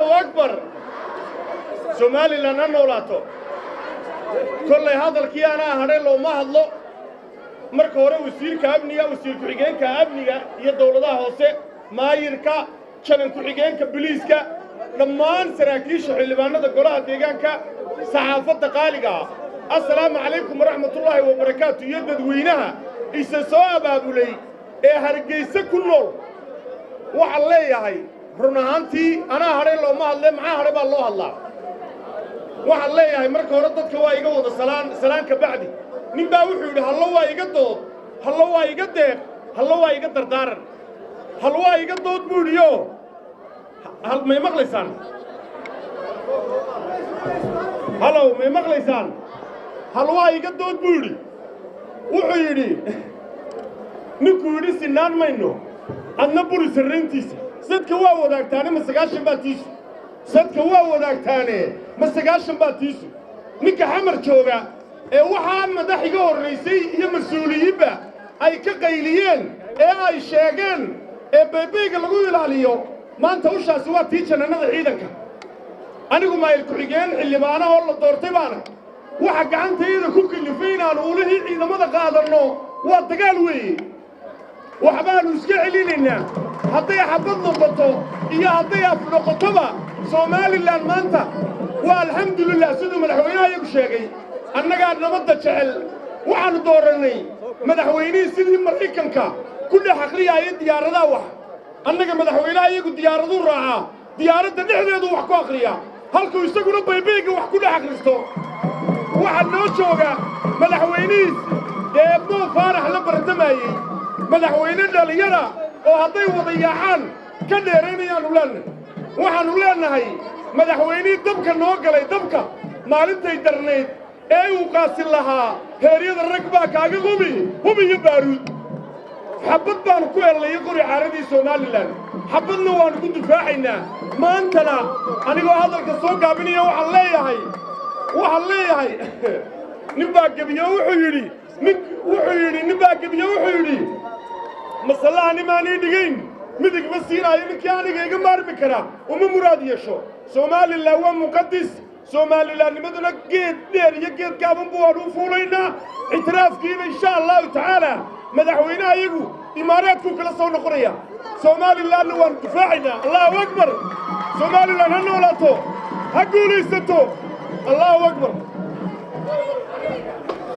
الله أكبر سومالي لنا نولاتو كل هذا الكيانا هذا لو ما هذلو marka hore wasiirka amniga wasiirka xigeenka amniga iyo dawladaha hoose maayirka janan ku xigeenka biliiska dhammaan saraakiisha xildhibaanada golaha deegaanka saxaafadda qaaliga assalaamu calaykum waraxmatullaahi wabarakaatu iyo dadweynaha isa soo abaabulay ee hargeysa ku nool waxa leeyahay run ahaantii anaa hore looma hadle maxaa hore baa loo hadlaa waxa leeyahay marka hore dadka waa iga wada salaan ka bacdi nin baa wuxuu yidhi hallo waa iga dood hallo waa iga deeq hallo waa iga dardaaran hal waa iga dood buu yidhiyo hal may maqlaysaan hallow may maqlaysaan hal waa iga dood buu yidhi wuxuu yidhi ninkuu yidhi sinaan mayno adna buri sarrayntiisa sadka waa wadaagtaane ma 9 baa tiisu sadka waa wadaagtaane ma 9 baa tiisu ninka xamar jooga ee waxaa madaxiga horreysay iyo mas'uuliyiinba ay ka qayliyeen ee ay sheegeen ee beebeyga lagu ilaaliyo maanta ushaasi waa tii jannada ciidanka anigu maayil ku xigeen xildhibaano oo la doortay baana waxa gacantayda ku kalifay inaan ulihii ciidamada qaadanno waa dagaal weeye waxbaanu iska celinaynaa hadday xabad noqoto iyo hadday af noqotoba Somaliland maanta waa alxamdulillah siduu madaxweynaha iyagu sheegay annagaa nabadda jecel waxaanu dooranay madaxweynihii sidii maraykanka ku dhex aqriyaya diyaaradaha wax annaga madaxweynaha iyagu diyaaraduu raacaa diyaaradda dhexdeedu wax ku aqriya halkuu isaguna baybeyga wax ku dhex aqristo waxaa noo jooga madaxweynihiis ee Mo Faarax la bartamaayey madaxweyne dhalinyara oo hadday wada yaacaan ka dheeraynayaanu leenahay waxaanu leenahay madaxweynihii dabka noo galay dabka maalintay darnayd ee uu qaasin lahaa heeryada rag baa kaaga hubi iyo baaruud xabad baanu ku helnay qori caaradii Somaliland xabadna waanu ku difaacaynaa maantana anigoo hadalka soo gaabinaya waxaan leeyahay nin baa gabiyo wuxuu yidhi masalaani maanii dhigayn midig ma siinaayo ninkii aniga iga maarmi kara uma muraad yeesho Somaliland waa muqaddis Somaliland nimaduna geed dheer iyo geed gaaban buu u fuulaynaa itiraafkiina insha Allah ta'ala madaxweynaha iyagu imaaraadku kala soo noqonaya Somaliland waan difaacinaa Allahu akbar Somaliland ha noolaato ha guulaysato Allahu akbar